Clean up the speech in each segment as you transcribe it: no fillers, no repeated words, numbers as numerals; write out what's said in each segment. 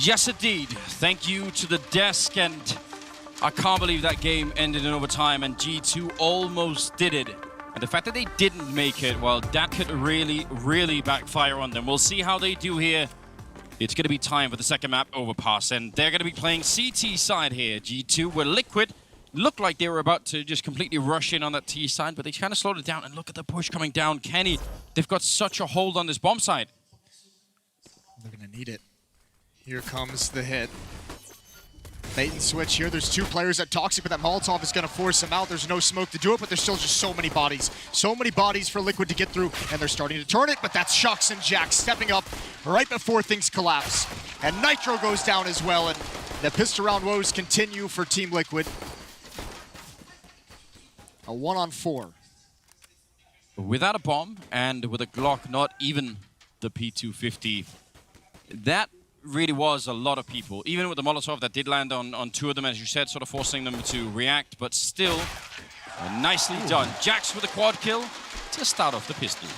Yes, indeed. Thank you to the desk, and I can't believe that game ended in overtime, and G2 almost did it. And the fact that they didn't make it, well, that could really, really backfire on them. We'll see how they do here. It's going to be time for the second map, Overpass, and they're going to be playing CT side here. G2 were Liquid. Looked like they were about to just completely rush in on that T side, but they kind of slowed it down. And look at the push coming down. Kenny, they've got such a hold on this bomb side. They're going to need it. Here comes the hit. Bait and switch here. There's two players at Toxic, but that Molotov is going to force them out. There's no smoke to do it, but there's still just so many bodies. So many bodies for Liquid to get through, and they're starting to turn it, but that's Shux and Jack stepping up right before things collapse. And Nitro goes down as well, and the pistol round woes continue for Team Liquid. A 1-on-4. Without a bomb, and with a Glock, not even the P250, that really was a lot of people. Even with the Molotov that did land on two of them, as you said, sort of forcing them to react, but still nicely done. Jax with a quad kill to start off the pistol.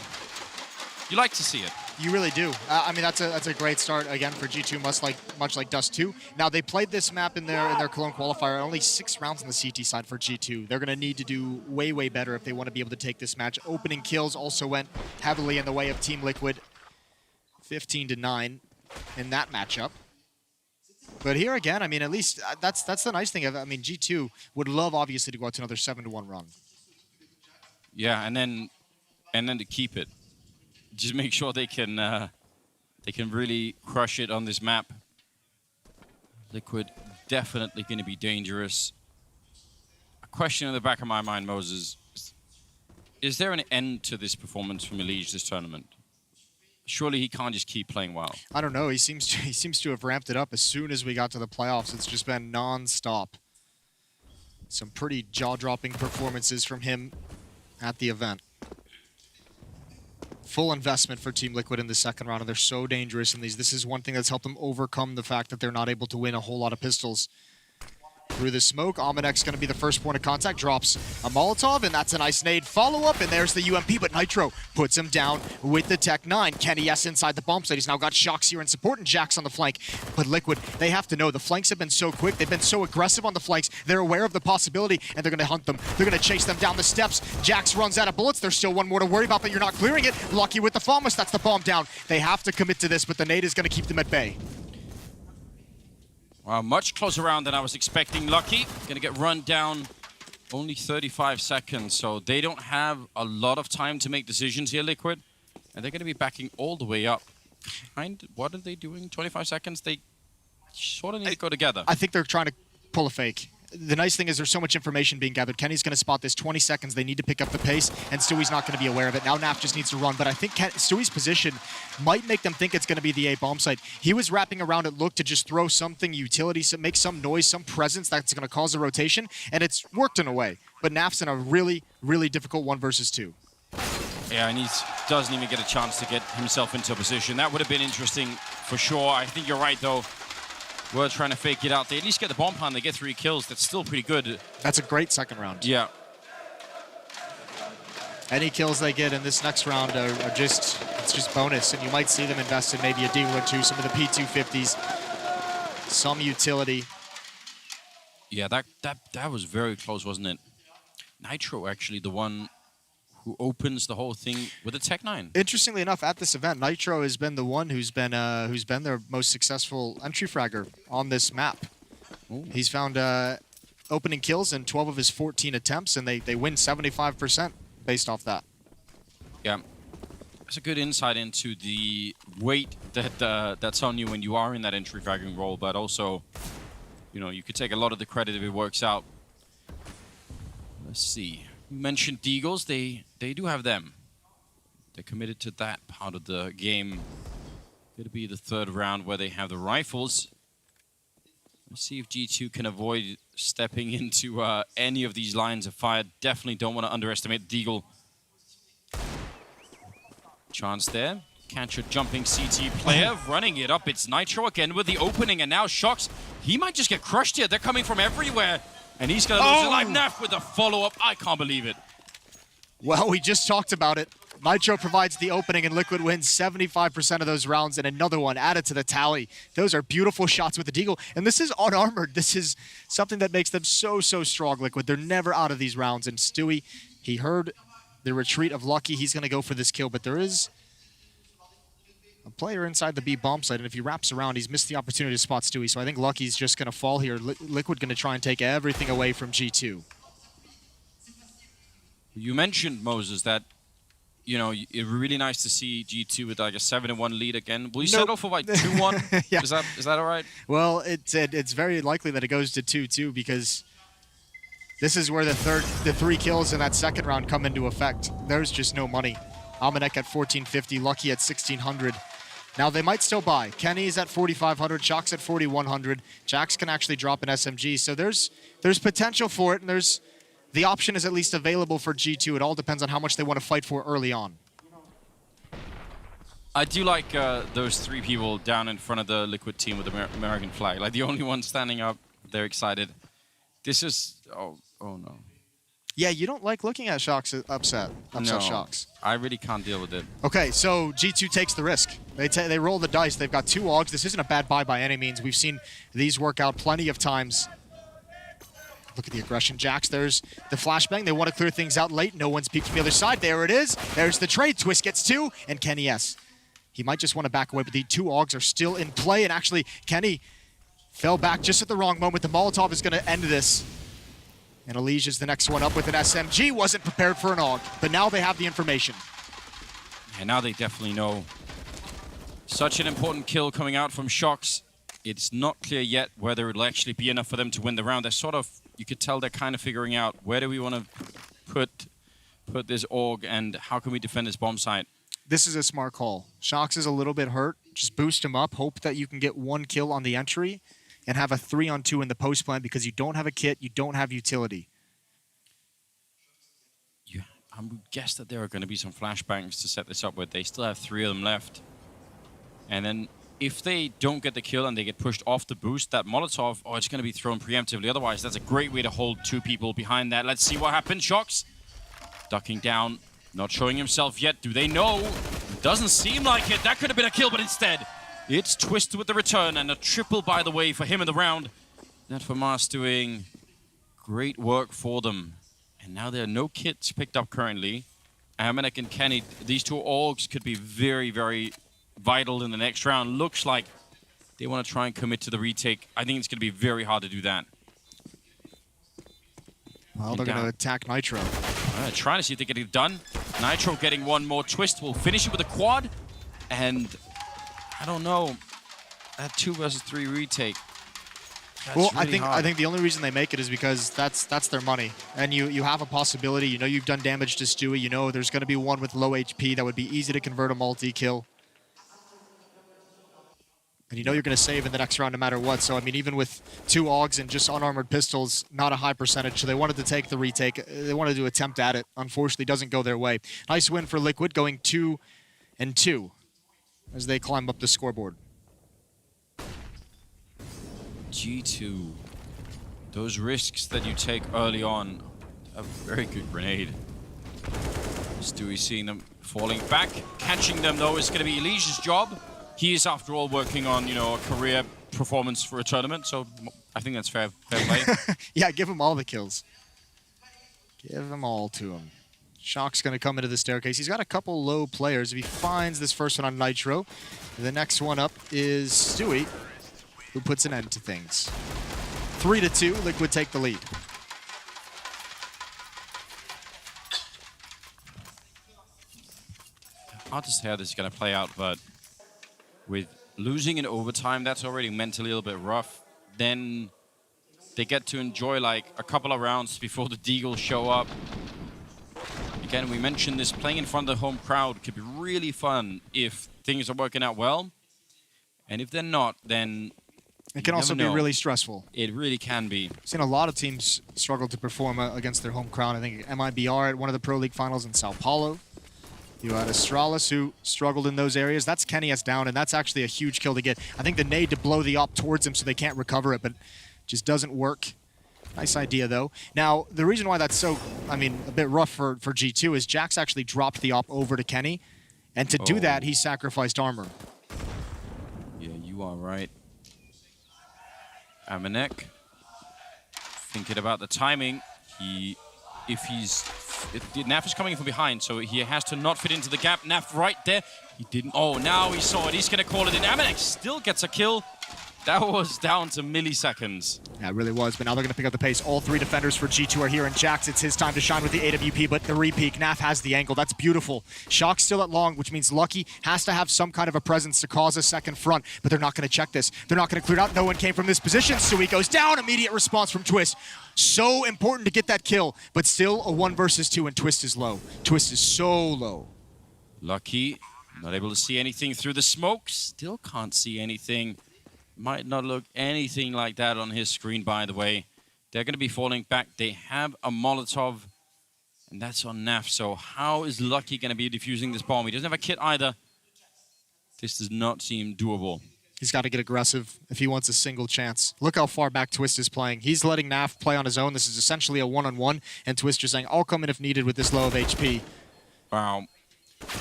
You like to see it. You really do. I mean, that's a great start again for G2, much like Dust 2. Now they played this map in their Cologne qualifier. Only 6 rounds on the CT side for G2. They're going to need to do way better if they want to be able to take this match. Opening kills also went heavily in the way of Team Liquid, 15-9 in that matchup. But here again, I mean, at least that's the nice thing. I mean, G2 would love obviously to go out to another 7-1 run. Yeah, and then to keep it. Just make sure they can really crush it on this map. Liquid definitely going to be dangerous. A question in the back of my mind, Moses: is there an end to this performance from Elige this tournament? Surely he can't just keep playing well. I don't know. He seems to have ramped it up as soon as we got to the playoffs. It's just been non-stop. Some pretty jaw-dropping performances from him at the event. Full investment for Team Liquid in the second round, and they're so dangerous in these. This is one thing that's helped them overcome the fact that they're not able to win a whole lot of pistols. Through the smoke, Omenek's going to be the first point of contact, drops a Molotov, and that's a nice nade follow-up, and there's the UMP, but Nitro puts him down with the Tech 9. Kenny S inside the bomb site. He's now got Shocks here in support, and Jax on the flank. But Liquid, they have to know, the flanks have been so quick, they've been so aggressive on the flanks, they're aware of the possibility, and they're going to hunt them. They're going to chase them down the steps. Jax runs out of bullets. There's still one more to worry about, but you're not clearing it. Lucky with the Famas, that's the bomb down. They have to commit to this, but the nade is going to keep them at bay. Wow, much closer round than I was expecting. Lucky, gonna get run down only 35 seconds, so they don't have a lot of time to make decisions here, Liquid. And they're gonna be backing all the way up. What are they doing? 25 seconds? They sort of need to go together. I think they're trying to pull a fake. The nice thing is there's so much information being gathered. Kenny's going to spot this 20 seconds. They need to pick up the pace, and Stewie's not going to be aware of it. Now Naf just needs to run, but I think Stewie's position might make them think it's going to be the A bomb site. He was wrapping around it, look to just throw something, utility, make some noise, some presence that's going to cause a rotation, and it's worked in a way. But Naf's in a really difficult 1 versus 2. Yeah, and he doesn't even get a chance to get himself into a position. That would have been interesting for sure. I think you're right, though. We're trying to fake it out. They at least get the bomb plant. They get 3 kills. That's still pretty good. That's a great second round. Yeah. Any kills they get in this next round it's just bonus, and you might see them invest in maybe a deal or two, some of the P250s, some utility. Yeah, that was very close, wasn't it? Nitro actually the one who opens the whole thing with a Tech 9. Interestingly enough, at this event, Nitro has been the one who's been their most successful entry fragger on this map. Ooh. He's found opening kills in 12 of his 14 attempts, and they win 75% based off that. Yeah, that's a good insight into the weight that's on you when you are in that entry fragging role, but also, you know, you could take a lot of the credit if it works out. Let's see. You mentioned Deagles, they do have them. They're committed to that part of the game. It'll be the 3rd round where they have the rifles. Let's see if G2 can avoid stepping into any of these lines of fire. Definitely don't want to underestimate Deagle. Chance there. Catch a jumping CT player, running it up. It's Nitro again with the opening, and now Shocks. He might just get crushed here. They're coming from everywhere. And he's going to lose a life. Naf with a follow-up. I can't believe it. Well, we just talked about it. Nitro provides the opening, and Liquid wins 75% of those rounds, and another one added to the tally. Those are beautiful shots with the Deagle, and this is unarmored. This is something that makes them so strong, Liquid. They're never out of these rounds, and Stewie, he heard the retreat of Lucky. He's going to go for this kill, but there is a player inside the B bomb site, and if he wraps around, he's missed the opportunity to spot Stewie, so I think Lucky's just going to fall here. Liquid going to try and take everything away from G2. You mentioned, Moses, that you know, it's really nice to see G2 with like a 7-1 lead again. Will you settle for like 2-1? Yeah. Is that all right? Well, it's very likely that it goes to 2-2 because this is where the three kills in that second round come into effect. There's just no money. Amanek at 1450, Lucky at 1600. Now they might still buy. Kenny's at 4500, Shock's at 4100. Jax can actually drop an SMG, so there's potential for it, and the option is at least available for G2. It all depends on how much they want to fight for early on. I do like those three people down in front of the Liquid team with the American flag. Like the only one standing up, they're excited. This is, oh no. Yeah, you don't like looking at Shock's upset No, Shocks. I really can't deal with it. Okay, so G2 takes the risk. They roll the dice. They've got 2 Augs. This isn't a bad buy by any means. We've seen these work out plenty of times. Look at the aggression. Jax, there's the flashbang. They want to clear things out late. No one's peeked from the other side. There it is. There's the trade. Twist gets 2, and Kenny S. He might just want to back away, but the 2 Augs are still in play, and actually, Kenny fell back just at the wrong moment. The Molotov is going to end this. And Elige is the next one up with an SMG. Wasn't prepared for an AUG, but now they have the information. And now they definitely know. Such an important kill coming out from Shocks. It's not clear yet whether it'll actually be enough for them to win the round. They're sort of, you could tell they're kind of figuring out where do we want to put this AUG and how can we defend this bomb site. This is a smart call. Shocks is a little bit hurt. Just boost him up. Hope that you can get 1 kill on the entry and have a 3-on-2 in the post plan because you don't have a kit, you don't have utility. I would guess that there are going to be some flashbangs to set this up with. They still have 3 of them left. And then if they don't get the kill and they get pushed off the boost, that Molotov, it's going to be thrown preemptively. Otherwise, that's a great way to hold 2 people behind that. Let's see what happens. Shocks ducking down, not showing himself yet. Do they know? It doesn't seem like it. That could have been a kill, but instead, it's Twist with the return and a triple, by the way, for him in the round. That for Mars doing great work for them. And now there are no kits picked up currently. Amanek and Kenny, these 2 Augs could be very, very vital in the next round. Looks like they want to try and commit to the retake. I think it's going to be very hard to do that. Well, they're going to attack Nitro. Trying to see if they get it done. Nitro getting 1 more. Twist will finish it with a quad. And I don't know. That 2 versus 3 retake. Well, really I think the only reason they make it is because that's their money. And you have a possibility. You know you've done damage to Stewie. You know there's going to be one with low HP that would be easy to convert a multi-kill. And you know you're going to save in the next round no matter what. So, I mean, even with 2 Augs and just unarmored pistols, not a high percentage. So they wanted to take the retake. They wanted to attempt at it. Unfortunately, doesn't go their way. Nice win for Liquid, going 2-2 as they climb up the scoreboard. G2. Those risks that you take early on. A very good grenade. Stewie seeing them falling back. Catching them, though, is going to be Elige's job. He is, after all, working on, a career performance for a tournament, so I think that's fair play. Yeah, give him all the kills. Give them all to him. Shock's going to come into the staircase. He's got a couple low players. If he finds this first one on Nitro, the next one up is Stewie, who puts an end to things. 3-2, Liquid take the lead. Hard to say how this is going to play out, but with losing in overtime, that's already mentally a little bit rough. Then they get to enjoy like a couple of rounds before the Deagles show up. Again, we mentioned this, playing in front of the home crowd could be really fun if things are working out well. And if they're not, then it can also be really stressful. It really can be. I've seen a lot of teams struggle to perform against their home crowd. I think MIBR at one of the Pro League finals in Sao Paulo. You had Astralis, who struggled in those areas. That's Kenny S down, and that's actually a huge kill to get. I think the nade to blow the op towards him so they can't recover it, but just doesn't work. Nice idea, though. Now, the reason why that's so, a bit rough for G2 is Jax actually dropped the op over to Kenny. And to do that, he sacrificed armor. Yeah, you are right. Amanek, thinking about the timing. Naf is coming from behind, so he has to not fit into the gap. Naf right there. He didn't. Oh, now he saw it. He's going to call it in. Amanek still gets a kill. That was down to milliseconds. Yeah, it really was, but now they're going to pick up the pace. All three defenders for G2 are here, and Jax, it's his time to shine with the AWP, but the repeat, Naf has the angle. That's beautiful. Shock's still at long, which means Lucky has to have some kind of a presence to cause a second front, but they're not going to check this. They're not going to clear it out. No one came from this position, so he goes down. Immediate response from Twist. So important to get that kill, but still a 1 versus 2, and Twist is low. Twist is so low. Lucky, not able to see anything through the smoke. Still can't see anything. Might not look anything like that on his screen, by the way. They're going to be falling back. They have a Molotov, and that's on Naf. So how is Lucky going to be defusing this bomb? He doesn't have a kit either. This does not seem doable. He's got to get aggressive if he wants a single chance. Look how far back Twist is playing. He's letting Naf play on his own. This is essentially a one-on-one, and Twist just saying, I'll come in if needed with this low of HP. Wow.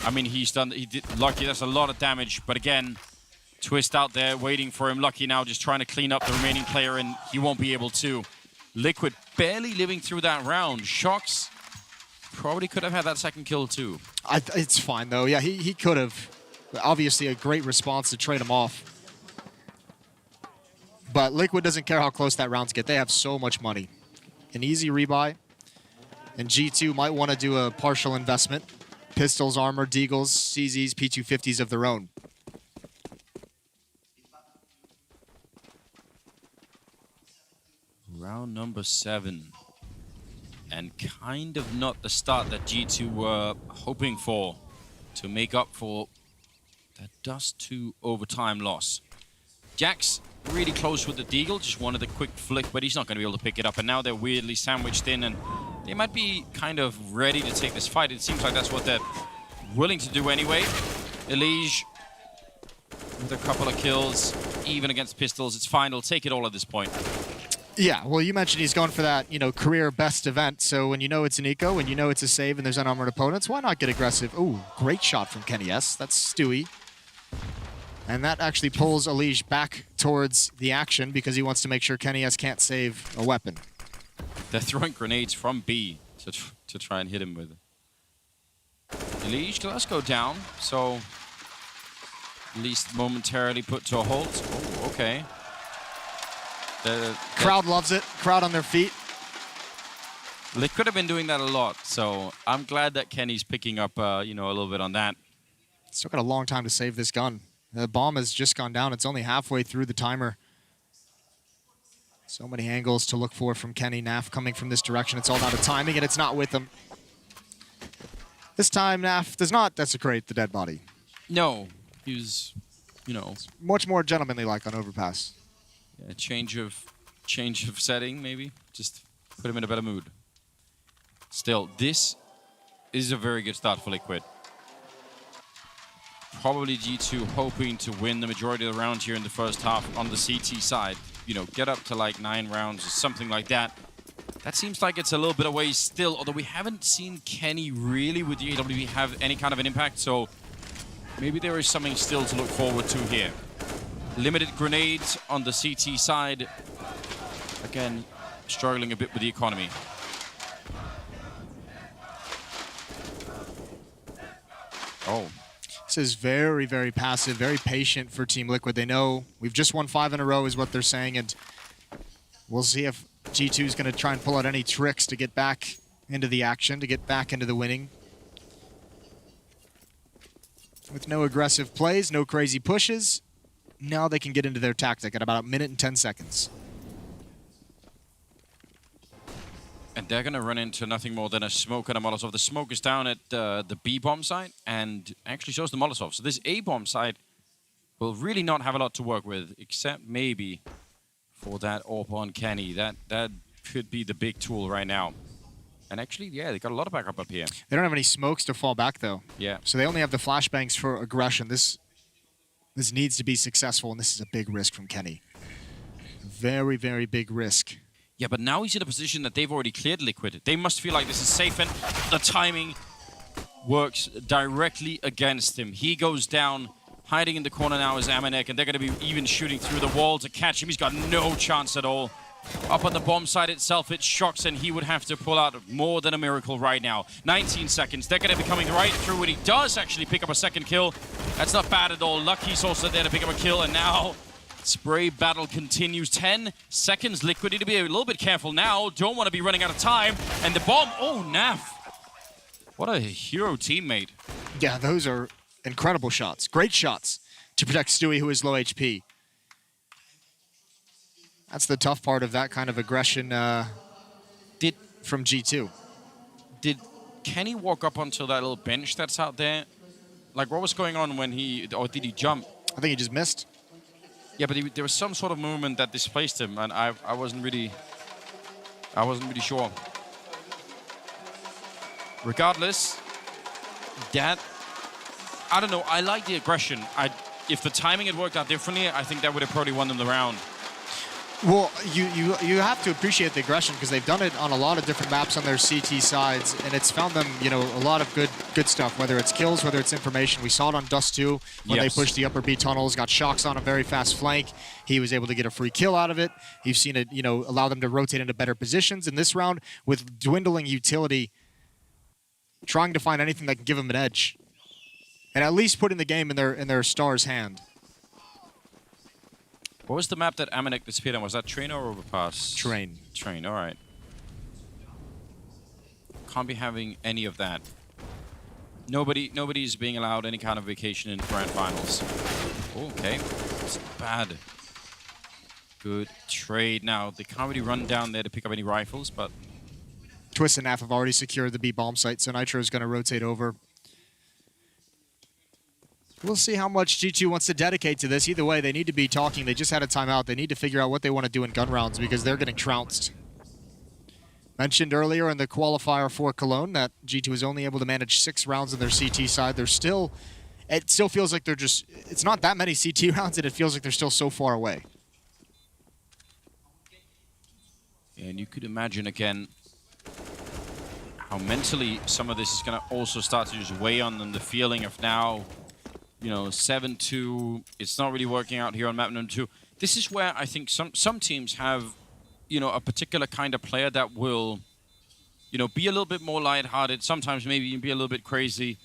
I mean, he did Lucky, that's a lot of damage, but again, Twist out there waiting for him. Lucky now just trying to clean up the remaining player, and he won't be able to. Liquid barely living through that round. Shocks probably could have had that second kill too. It's fine though. Yeah, he could have. Obviously a great response to trade him off. But Liquid doesn't care how close that rounds get. They have so much money. An easy rebuy. And G2 might want to do a partial investment. Pistols, armor, deagles, CZs, P250s of their own. Round number 7. And kind of not the start that G2 were hoping for to make up for that Dust 2 overtime loss. Jax really close with the deagle, just wanted a quick flick, but he's not going to be able to pick it up. And now they're weirdly sandwiched in, and they might be kind of ready to take this fight. It seems like that's what they're willing to do anyway. Elige with a couple of kills, even against pistols. It's fine, they'll take it all at this point. Yeah, well, you mentioned he's going for that, career best event. So when you know it's an eco, when you know it's a save and there's unarmored opponents, why not get aggressive? Ooh, great shot from Kenny S. That's Stewie. And that actually pulls Elige back towards the action because he wants to make sure Kenny S can't save a weapon. They're throwing grenades from B to try and hit him with. Elige does go down, so at least momentarily put to a halt. Oh, okay. Crowd loves it. Crowd on their feet. They could have been doing that a lot, so I'm glad that Kenny's picking up, a little bit on that. Still got a long time to save this gun. The bomb has just gone down. It's only halfway through the timer. So many angles to look for from Kenny. Naf coming from this direction. It's all out of timing, and it's not with him. This time, Naf does not desecrate the dead body. No, he's, much more gentlemanly-like on Overpass. Yeah, change of setting, maybe. Just put him in a better mood. Still, this is a very good start for Liquid. Probably G2 hoping to win the majority of the round here in the first half on the CT side. Get up to like 9 rounds or something like that. That seems like it's a little bit away still, although we haven't seen Kenny really with the AWP have any kind of an impact, so maybe there is something still to look forward to here. Limited grenades on the CT side. Again, struggling a bit with the economy. Oh. This is very, very passive, very patient for Team Liquid. They know we've just won 5 in a row is what they're saying, and we'll see if G2 is going to try and pull out any tricks to get back into the action, to get back into the winning. With no aggressive plays, no crazy pushes, now they can get into their tactic at about 1 minute and 10 seconds. And they're going to run into nothing more than a smoke and a Molotov. The smoke is down at the B-bomb site and actually shows the Molotov. So this A-bomb site will really not have a lot to work with, except maybe for that AWP on Kenny. That could be the big tool right now. And actually, yeah, they got a lot of backup up here. They don't have any smokes to fall back, though. Yeah. So they only have the flashbangs for aggression. This needs to be successful, and this is a big risk from Kenny. Very, very big risk. Yeah, but now he's in a position that they've already cleared Liquid. They must feel like this is safe, and the timing works directly against him. He goes down. Hiding in the corner now is Amanek, and they're going to be even shooting through the wall to catch him. He's got no chance at all. Up on the bomb side itself, it shocks, and he would have to pull out more than a miracle right now. 19 seconds. They're going to be coming right through, and he does actually pick up a second kill. That's not bad at all. Lucky's also there to pick up a kill, and now spray battle continues. 10 seconds. Liquid need to be a little bit careful now. Don't want to be running out of time. And the bomb. Oh, Naf. What a hero teammate. Yeah, those are incredible shots. Great shots to protect Stewie, who is low HP. That's the tough part of that kind of aggression from G2. Did Kenny walk up onto that little bench that's out there? Like, what was going on when he... Or did he jump? I think he just missed. Yeah, but there was some sort of movement that displaced him, and I wasn't really sure. Regardless, that... I don't know. I like the aggression. If the timing had worked out differently, I think that would have probably won them the round. Well, you have to appreciate the aggression because they've done it on a lot of different maps on their CT sides, and it's found them, you know, a lot of good stuff. Whether it's kills, whether it's information. We saw it on Dust 2 when they pushed the upper B tunnels, got shocks on a very fast flank. He was able to get a free kill out of it. You've seen it, you know, allow them to rotate into better positions. In this round, with dwindling utility, trying to find anything that can give them an edge. And at least putting the game in their star's hand. What was the map that Amanek disappeared on? Was that Train or Overpass? Train. Train, all right. Can't be having any of that. Nobody's being allowed any kind of vacation in grand finals. Okay, it's bad. Good trade. Now, they can't really run down there to pick up any rifles, but... Twist and Naf have already secured the B bomb site, so Nitro is going to rotate over. We'll see how much G2 wants to dedicate to this. Either way, they need to be talking. They just had a timeout. They need to figure out what they want to do in gun rounds because they're getting trounced. Mentioned earlier in the qualifier for Cologne that G2 is only able to manage 6 rounds on their CT side. It still feels like they're just... It's not that many CT rounds, and it feels like they're still so far away. And you could imagine, again, how mentally some of this is going to also start to just weigh on them. The feeling of now... You know, 7-2, it's not really working out here on map number 2. This is where I think some teams have, you know, a particular kind of player that will, you know, be a little bit more lighthearted, sometimes maybe even be a little bit crazy,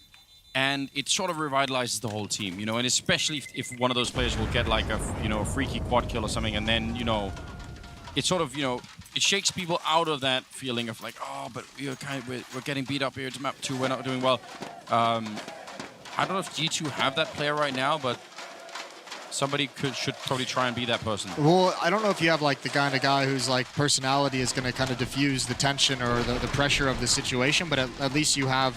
and it sort of revitalizes the whole team, you know, and especially if one of those players will get like a, you know, a freaky quad kill or something, and then, you know, it sort of, you know, it shakes people out of that feeling of like, oh, but we're getting beat up here. It's map 2, we're not doing well. I don't know if G2 have that player right now, but somebody should probably try and be that person. Well, I don't know if you have like the kind of guy whose like personality is going to kind of diffuse the tension or the pressure of the situation, but at least you have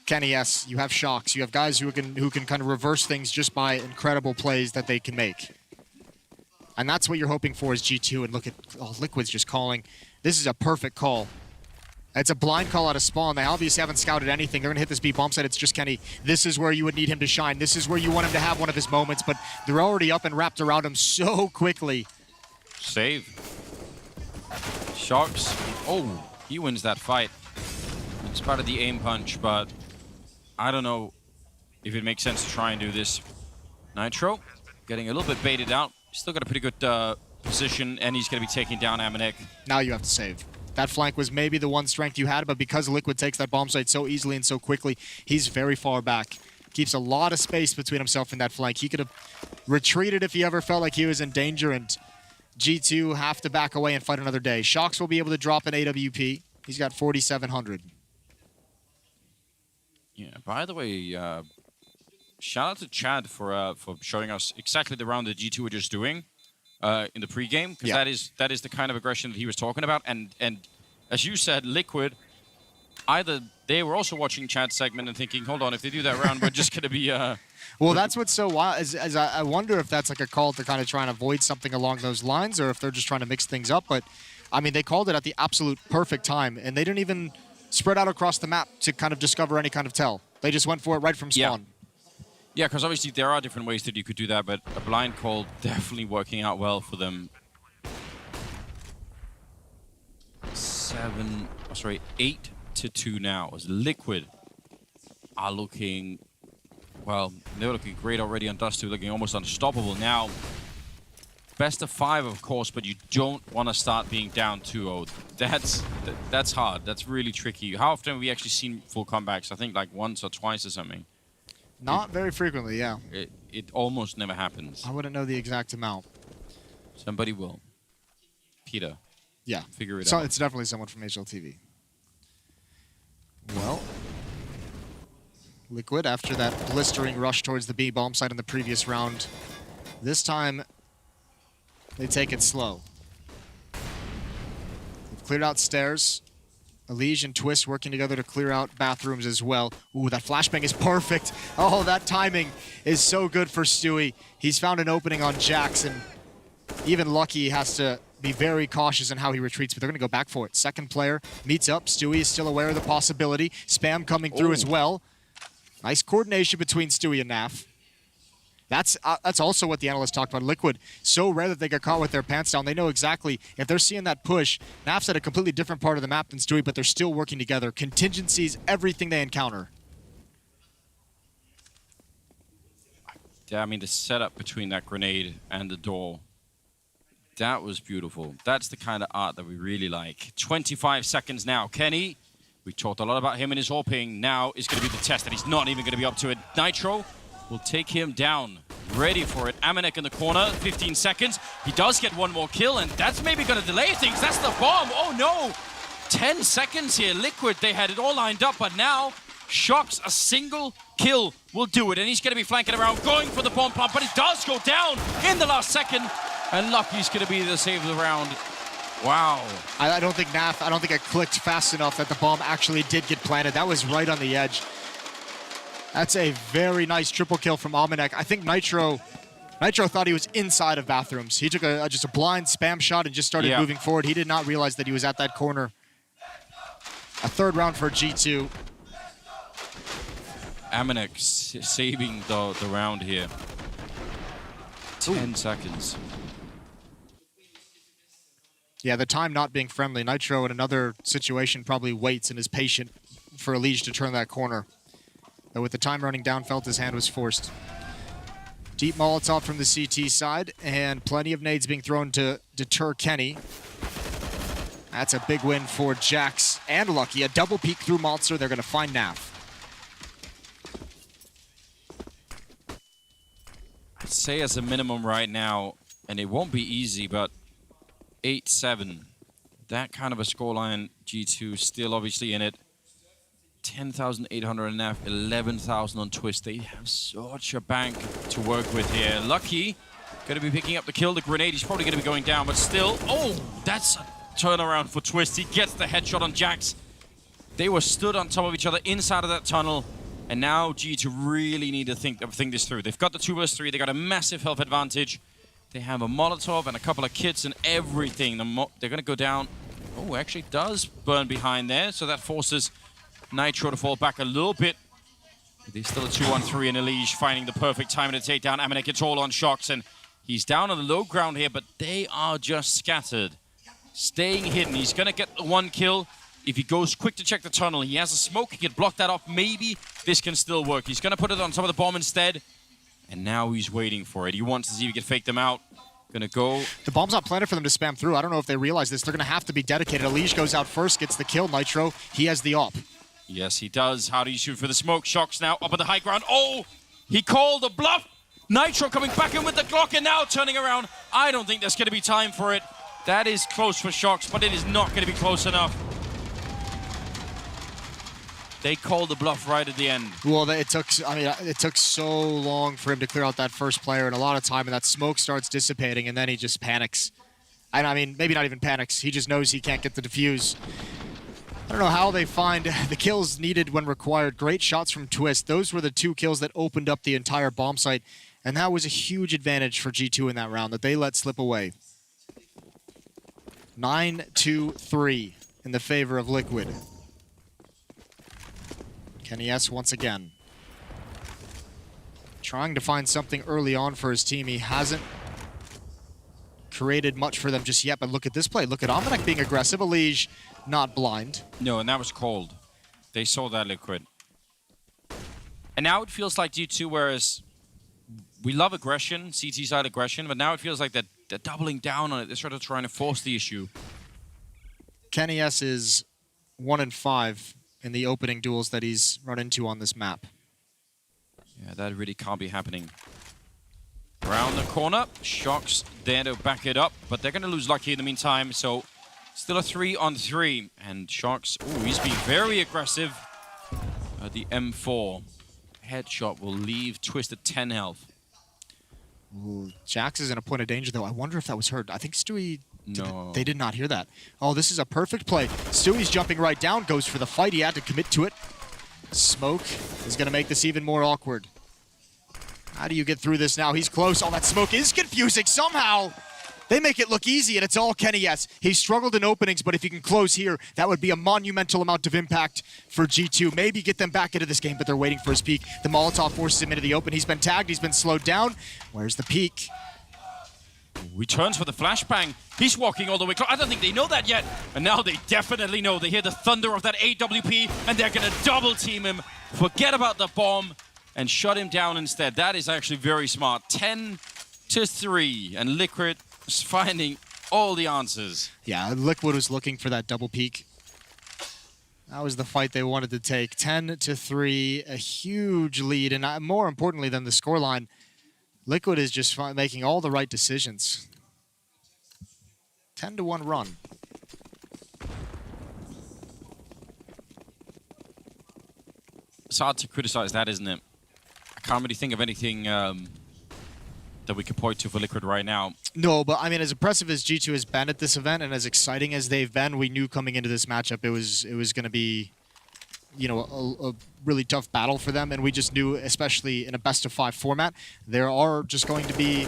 Kenny S, you have Shocks, you have guys who can kind of reverse things just by incredible plays that they can make. And that's what you're hoping for is G2. And look at, oh, Liquid's just calling. This is a perfect call. It's a blind call out of spawn. They obviously haven't scouted anything. They're going to hit this B bomb site. It's just Kenny. This is where you would need him to shine. This is where you want him to have one of his moments, but they're already up and wrapped around him so quickly. Save. Sharks. Oh, he wins that fight. It's part of the aim punch, but I don't know if it makes sense to try and do this. Nitro getting a little bit baited out. Still got a pretty good position, and he's going to be taking down Amanek. Now you have to save. That flank was maybe the one strength you had, but because Liquid takes that bomb site so easily and so quickly, he's very far back. Keeps a lot of space between himself and that flank. He could have retreated if he ever felt like he was in danger, and G2 have to back away and fight another day. Shocks will be able to drop an AWP. He's got 4,700. Yeah, by the way, shout out to Chad for showing us exactly the round that G2 were just doing. In the pregame, because that is the kind of aggression that he was talking about, and as you said, Liquid, either they were also watching Chad's segment and thinking, hold on, if they do that round, we're just going to be... Well, that's what's so wild, is I wonder if that's like a call to kind of try and avoid something along those lines, or if they're just trying to mix things up, but I mean, they called it at the absolute perfect time, and they didn't even spread out across the map to kind of discover any kind of tell. They just went for it right from spawn. Yeah. Yeah, because obviously there are different ways that you could do that, but a blind call definitely working out well for them. 8-2 now. As Liquid are looking, well, they were looking great already on Dust 2, looking almost unstoppable now. Best of 5, of course, but you don't want to start being down 2-0. That's hard. That's really tricky. How often have we actually seen full comebacks? I think like once or twice or something. Not very frequently, yeah. It almost never happens. I wouldn't know the exact amount. Somebody will. Peter. Yeah. Figure it So out. it's definitely someone from HLTV. Well, Liquid, after that blistering rush towards the B bomb site in the previous round, this time they take it slow. They've cleared out stairs. Elige and Twist working together to clear out bathrooms as well. Ooh, that flashbang is perfect. Oh, that timing is so good for Stewie. He's found an opening on Jackson. Even Lucky has to be very cautious in how he retreats, but they're going to go back for it. Second player meets up. Stewie is still aware of the possibility. Spam coming through as well. Nice coordination between Stewie and Naf. That's also what the analysts talked about. Liquid, so rare that they get caught with their pants down. They know exactly if they're seeing that push. Naf's at a completely different part of the map than Stewie, but they're still working together. Contingencies, everything they encounter. Yeah, I mean, the setup between that grenade and the door, that was beautiful. That's the kind of art that we really like. 25 seconds now. Kenny, we talked a lot about him and his AWPing. Now is going to be the test that he's not even going to be up to it. Nitro will take him down. Ready for it. Amanek in the corner, 15 seconds. He does get one more kill, and that's maybe going to delay things. That's the bomb. Oh, no. 10 seconds here. Liquid, they had it all lined up, but now Shocks, a single kill will do it, and he's going to be flanking around, going for the bomb plant, but it does go down in the last second, and Lucky's going to be the save of the round. Wow. I don't think it clicked fast enough that the bomb actually did get planted. That was right on the edge. That's a very nice triple kill from Amanek. I think Nitro thought he was inside of bathrooms. He took just a blind spam shot and just started moving forward. He did not realize that he was at that corner. A third round for G2. Amanek saving the round here. 10 seconds. Yeah, the time not being friendly. Nitro in another situation probably waits and is patient for Elige to turn that corner. But with the time running down, felt his hand was forced. Deep Molotov from the CT side, and plenty of nades being thrown to deter Kenny. That's a big win for Jax and Lucky. A double peek through Monster. They're going to find Nav. I'd say as a minimum right now, and it won't be easy, but 8-7. That kind of a scoreline, G2 still obviously in it. 10,800 on Nav, 11,000 on Twist. They have such a bank to work with here. Lucky going to be picking up the kill. The grenade, he's probably going to be going down, but still. Oh, that's a turnaround for Twist. He gets the headshot on Jax. They were stood on top of each other inside of that tunnel. And now G2 really need to think this through. They've got the 2vs3. They got a massive health advantage. They have a Molotov and a couple of kits and everything. They're going to go down. Oh, actually does burn behind there. So that forces Nitro to fall back a little bit. There's still a 2-on-3 and Elige finding the perfect time to take down Amanek. It's all on Shocks, and he's down on the low ground here, but they are just scattered. Staying hidden. He's going to get the one kill. If he goes quick to check the tunnel, he has a smoke. He can block that off. Maybe this can still work. He's going to put it on top of the bomb instead. And now he's waiting for it. He wants to see if he can fake them out. Gonna go. The bomb's not planted for them to spam through. I don't know if they realize this. They're gonna have to be dedicated. Elige goes out first, gets the kill. Nitro, he has the op. Yes, he does. How do you shoot for the smoke? Shocks now up at the high ground. Oh, he called a bluff. Nitro coming back in with the Glock and now turning around. I don't think there's gonna be time for it. That is close for Shocks, but it is not gonna be close enough. They called the bluff right at the end. Well, it took so long for him to clear out that first player, and a lot of time, and that smoke starts dissipating, and then he just panics. And I mean, maybe not even panics. He just knows he can't get the defuse. I don't know how they find the kills needed when required. Great shots from Twist. Those were the 2 kills that opened up the entire bomb site, and that was a huge advantage for G2 in that round that they let slip away. 9-2-3 in the favor of Liquid. Kenny S once again. Trying to find something early on for his team. He hasn't created much for them just yet, but look at this play. Look at Amanek being aggressive. Elige not blind. No, and that was cold. They saw that Liquid. And now it feels like G2, whereas we love aggression, CT side aggression, but now it feels like they're doubling down on it. They're sort of trying to force the issue. Kenny S is 1-5 in the opening duels that he's run into on this map. Yeah, that really can't be happening. Around the corner, Shocks there to back it up, but they're going to lose Lucky in the meantime, so still a 3-on-3. And Shocks, ooh, he's being very aggressive. The M4 headshot will leave Twist at 10 health. Ooh, Jax is in a point of danger, though. I wonder if that was heard. I think Stewie... No. They did not hear that. Oh, this is a perfect play. Stewie's jumping right down, goes for the fight. He had to commit to it. Smoke is going to make this even more awkward. How do you get through this now? He's close. Oh, that smoke is confusing somehow. They make it look easy, and it's all Kenny S. He struggled in openings, but if he can close here, that would be a monumental amount of impact for G2. Maybe get them back into this game, but they're waiting for his peak. The Molotov forces him into the open. He's been tagged. He's been slowed down. Where's the peak? Returns for the flashbang. He's walking all the way close. I don't think they know that yet. And now they definitely know. They hear the thunder of that AWP, and they're going to double team him. Forget about the bomb and shut him down instead. That is actually very smart. 10-3, and Liquid is finding all the answers. Yeah, Liquid was looking for that double peak. That was the fight they wanted to take. 10-3, a huge lead, and more importantly than the scoreline, Liquid is just making all the right decisions. 10-1 run. It's hard to criticize that, isn't it? I can't really think of anything that we could point to for Liquid right now. No, but I mean, as impressive as G2 has been at this event and as exciting as they've been, we knew coming into this matchup it was going to be, you know, a really tough battle for them, and we just knew, especially in a best-of-5 format, there are just going to be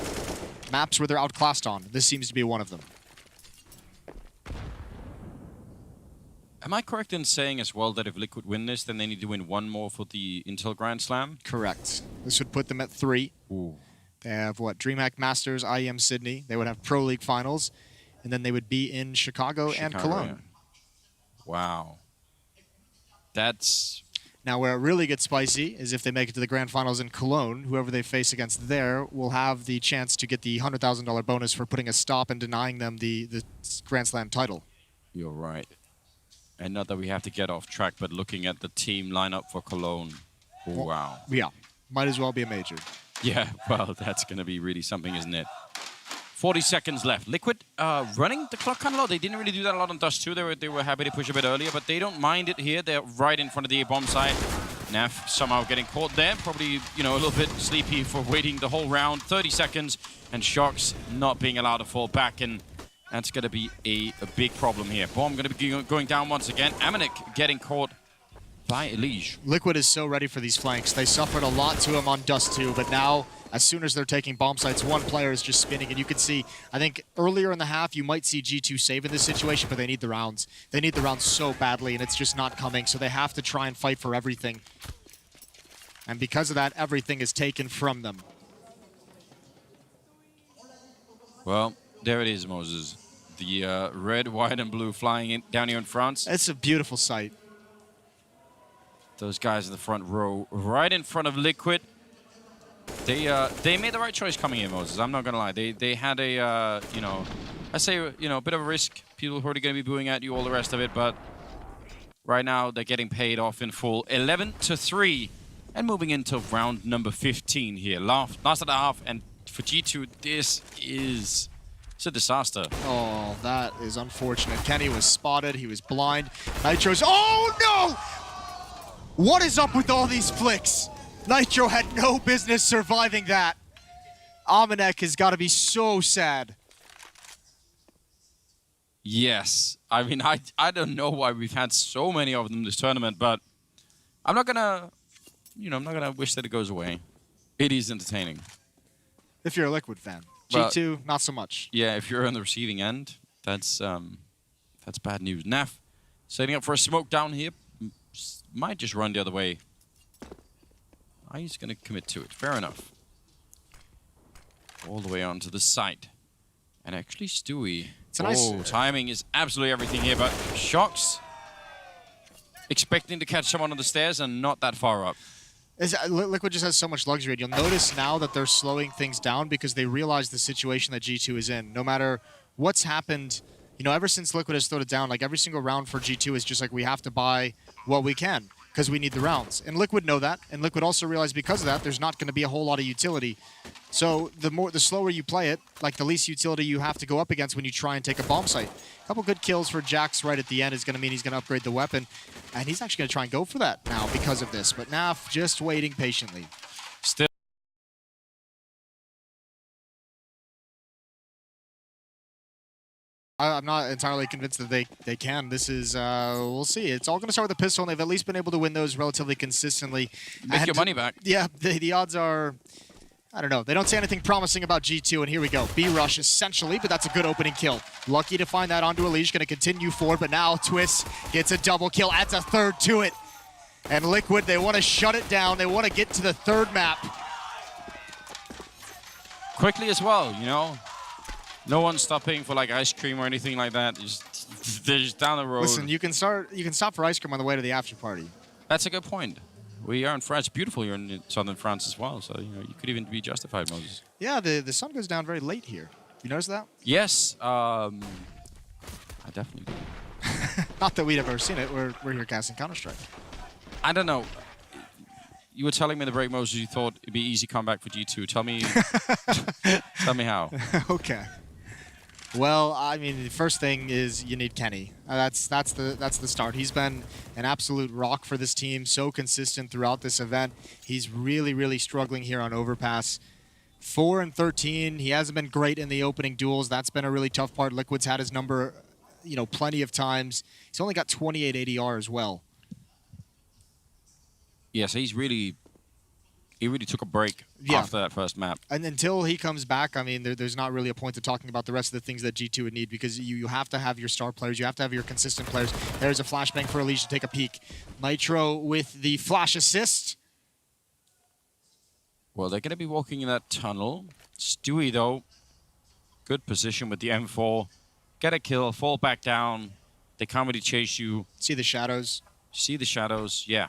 maps where they're outclassed on. This seems to be one of them. Am I correct in saying as well that if Liquid win this, then they need to win one more for the Intel Grand Slam? Correct. This would put them at 3. Ooh. They have, what, DreamHack Masters, IEM Sydney. They would have Pro League Finals, and then they would be in Chicago and Cologne. Yeah. Wow. That's... Now, where it really gets spicy is if they make it to the Grand Finals in Cologne, whoever they face against there will have the chance to get the $100,000 bonus for putting a stop and denying them the Grand Slam title. You're right. And not that we have to get off track, but looking at the team lineup for Cologne. Well, wow. Yeah. Might as well be a major. Yeah, well, that's going to be really something, isn't it? 40 seconds left. Liquid running the clock kind of low. They didn't really do that a lot on Dust 2. They were happy to push a bit earlier, but they don't mind it here. They're right in front of the A-bomb site. Naf somehow getting caught there. Probably, you know, a little bit sleepy for waiting the whole round. 30 seconds, and Shocks not being allowed to fall back, and that's going to be a big problem here. Bomb going to be going down once again. Amanek getting caught by Elige. Liquid is so ready for these flanks. They suffered a lot to him on Dust 2, but now, as soon as they're taking bomb sites, one player is just spinning, and you can see, I think earlier in the half, you might see G2 save in this situation, but they need the rounds. They need the rounds so badly, and it's just not coming, so they have to try and fight for everything. And because of that, everything is taken from them. Well, there it is, Moses. The red, white, and blue flying in, down here in France. It's a beautiful sight. Those guys in the front row, right in front of Liquid. They made the right choice coming in, Moses. I'm not gonna lie. They had a you know, I say, you know, a bit of a risk. People who are gonna be booing at you, all the rest of it, but right now they're getting paid off in full. 11-3, and moving into round number 15 here. Last of the half, and for G2, this is a disaster. Oh, that is unfortunate. Kenny was spotted. He was blind. Nitro's. Oh no! What is up with all these flicks? Nitro had no business surviving that. Amanek has got to be so sad. Yes. I mean, I don't know why we've had so many of them this tournament, but I'm not gonna, you know, I'm not gonna wish that it goes away. It is entertaining. If you're a Liquid fan. But G2, not so much. Yeah, if you're on the receiving end, that's bad news. Naf setting up for a smoke down here. Might just run the other way. He's going to commit to it. Fair enough. All the way onto the site. And actually, Stewie It's a nice... timing is absolutely everything here, but Shocks expecting to catch someone on the stairs and not that far up. Liquid just has so much luxury, and you'll notice now that they're slowing things down because they realize the situation that G2 is in. No matter what's happened, you know, ever since Liquid has slowed it down, like every single round for G2 is just like we have to buy what we can because we need the rounds. And Liquid know that, and Liquid also realize because of that, there's not going to be a whole lot of utility. So the slower you play it, like the least utility you have to go up against when you try and take a bomb site. A couple good kills for Jax right at the end is going to mean he's going to upgrade the weapon. And he's actually going to try and go for that now because of this. But Naf just waiting patiently. Still. I'm not entirely convinced that they can. This is, we'll see. It's all going to start with a pistol, and they've at least been able to win those relatively consistently. Make your money back. Yeah, the odds are... I don't know. They don't say anything promising about G2, and here we go. B-Rush, essentially, but that's a good opening kill. Lucky to find that onto Elish. Going to continue forward, but now Twist gets a double kill, adds a third to it. And Liquid, they want to shut it down. They want to get to the third map. Quickly as well, you know? No one's stopping for, like, ice cream or anything like that. They're just down the road. Listen, you can stop for ice cream on the way to the after party. That's a good point. We are in France. Beautiful here in southern France as well. So, you know, you could even be justified, Moses. Yeah, the sun goes down very late here. You notice that? Yes. I definitely do. Not that we'd ever seen it. We're here casting Counter-Strike. I don't know. You were telling me in the break, Moses, you thought it'd be easy comeback for G2. Tell me, tell me how. Okay. Well, I mean, the first thing is you need Kenny. That's the start. He's been an absolute rock for this team, so consistent throughout this event. He's really, really struggling here on Overpass. 4-13. He hasn't been great in the opening duels. That's been a really tough part. Liquid's had his number, you know, plenty of times. He's only got 28 ADR as well. Yeah, so he really took a break after that first map. And until he comes back, I mean, there's not really a point to talking about the rest of the things that G2 would need because you have to have your star players. You have to have your consistent players. There's a flashbang for Elish to take a peek. Nitro with the flash assist. Well, they're going to be walking in that tunnel. Stewie, though, good position with the M4. Get a kill, fall back down. They can't really chase you. See the shadows. See the shadows, yeah.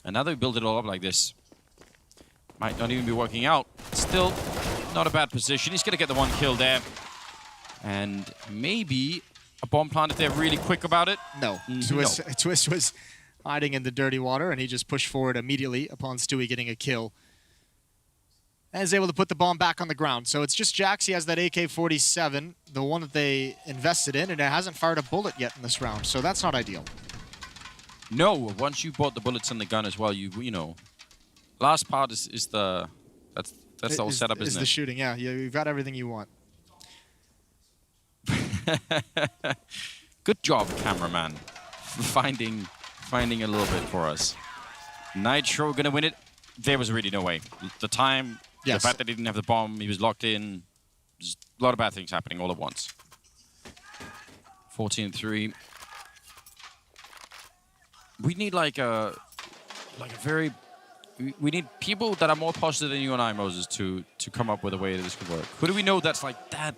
And now that we build it all up like this, might not even be working out. Still, not a bad position. He's going to get the one kill there. And maybe a bomb plant if they're really quick about it. No. Twist was hiding in the dirty water, and he just pushed forward immediately upon Stewie getting a kill. And is able to put the bomb back on the ground. So it's just Jax. He has that AK-47, the one that they invested in, and it hasn't fired a bullet yet in this round. So that's not ideal. No, once you bought the bullets and the gun as well, you know, last part is the that's the whole setup, isn't it? Is the shooting, yeah. You've got everything you want. Good job, cameraman, finding a little bit for us. Nitro gonna win it. There was really no way. The time, the fact that he didn't have the bomb, he was locked in. There's a lot of bad things happening all at once. 14-3. We need like a very... We need people that are more positive than you and I, Moses, to come up with a way that this could work. Who do we know that's like that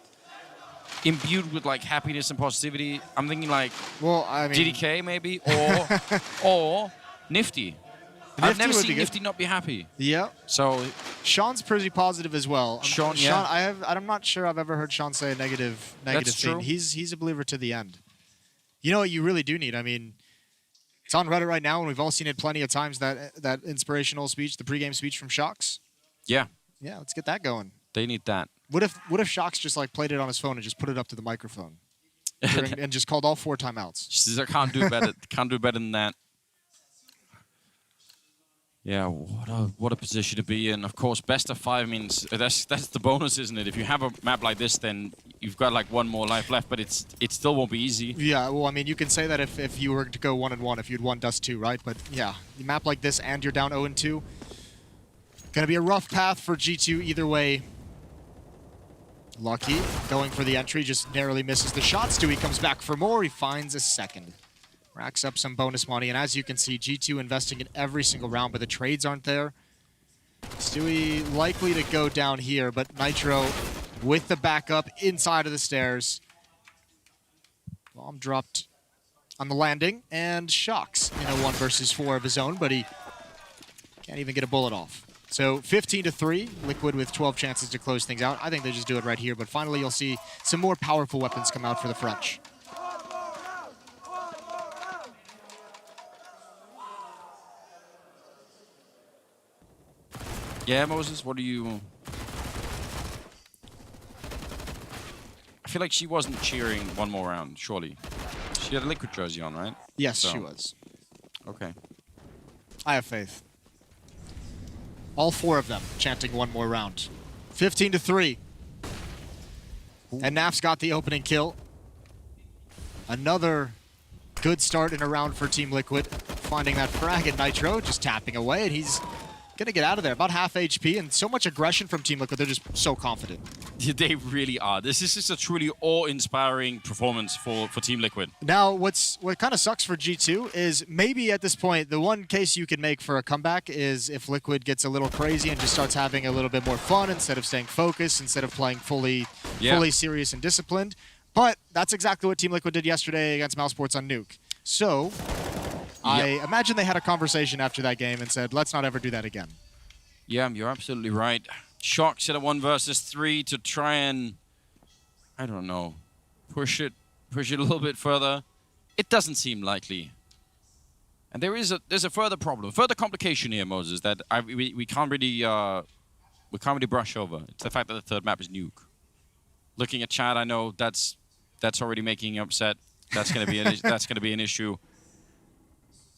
imbued with like happiness and positivity? I'm thinking like, well, I mean, GDK maybe, or Nifty. I've never seen Nifty not be happy. Yeah. So Sean's pretty positive as well. Sean, yeah. I'm not sure I've ever heard Sean say a negative thing. True. He's a believer to the end. You know what you really do need? I mean, it's on Reddit right now, and we've all seen it plenty of times, that inspirational speech, the pregame speech from Shox. Yeah. Yeah, let's get that going. They need that. What if Shox just like played it on his phone and just put it up to the microphone and just called all 4 timeouts? She says, I can't do better. Can't do better than that. Yeah, what a position to be in. Of course, best of 5 means that's the bonus, isn't it? If you have a map like this, then you've got like 1 more life left, but it still won't be easy. Yeah, well, I mean, you can say that if you were to go 1-1, if you'd won Dust 2, right? But yeah, a map like this and you're down 0-2, gonna be a rough path for G2 either way. Lucky going for the entry, just narrowly misses the shot. Stewie comes back for more. He finds a second. Racks up some bonus money, and as you can see, G2 investing in every single round, but the trades aren't there. Stewie likely to go down here, but Nitro with the backup inside of the stairs. Bomb dropped on the landing, and Shocks in a 1 versus 4 of his own, but he can't even get a bullet off. So 15-3, Liquid with 12 chances to close things out. I think they just do it right here, but finally you'll see some more powerful weapons come out for the French. Yeah, Moses, what do you... I feel like she wasn't cheering one more round, surely. She had a Liquid jersey on, right? Yes, she was. Okay. I have faith. All 4 of them chanting one more round. 15-3. And Naf's got the opening kill. Another good start in a round for Team Liquid. Finding that frag at Nitro, just tapping away, and he's gonna get out of there. About half HP, and so much aggression from Team Liquid. They're just so confident. They really are. This is just a truly awe-inspiring performance for Team Liquid. Now, what kind of sucks for G2 is maybe at this point, the one case you can make for a comeback is if Liquid gets a little crazy and just starts having a little bit more fun instead of staying focused, instead of playing fully serious and disciplined. But that's exactly what Team Liquid did yesterday against Mousesports on Nuke. So I imagine they had a conversation after that game and said, let's not ever do that again. Yeah, you're absolutely right. Shocks at a 1 versus 3 to try and, I don't know, push it a little bit further. It doesn't seem likely. And there's a further problem, further complication here, Moses, that we can't really brush over. It's the fact that the third map is Nuke. Looking at chat, I know that's already making you upset. That's going to be that's going to be an issue.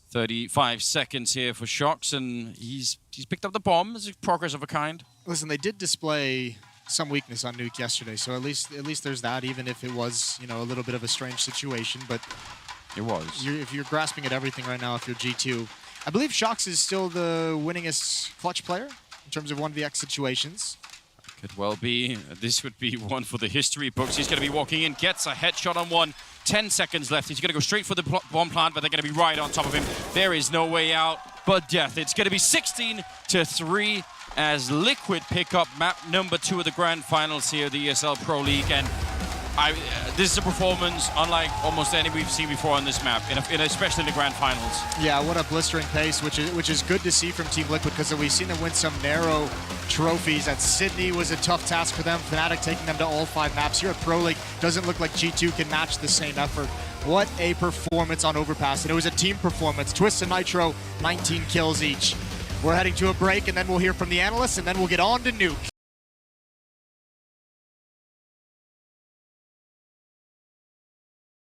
35 seconds here for Shocks, and he's picked up the bomb. It's a progress of a kind. Listen, they did display some weakness on Nuke yesterday, so at least there's that, even if it was, you know, a little bit of a strange situation. But it was. If you're grasping at everything right now, if you're G2, I believe Shocks is still the winningest clutch player in terms of 1vx situations. Could well be. This would be one for the history books. He's going to be walking in, gets a headshot on one. 10 seconds left. He's going to go straight for the bomb plant, but they're going to be right on top of him. There is no way out but death. It's going to be 16-3 as Liquid pick up map number 2 of the grand finals here, the ESL Pro League. And this is a performance unlike almost any we've seen before on this map, especially in the grand finals. Yeah, what a blistering pace, which is good to see from Team Liquid, because we've seen them win some narrow trophies. At Sydney was a tough task for them. Fnatic taking them to all 5 maps. Here at Pro League, doesn't look like G2 can match the same effort. What a performance on Overpass, and it was a team performance. Twist and Nitro, 19 kills each. We're heading to a break, and then we'll hear from the analysts, and then we'll get on to Nuke.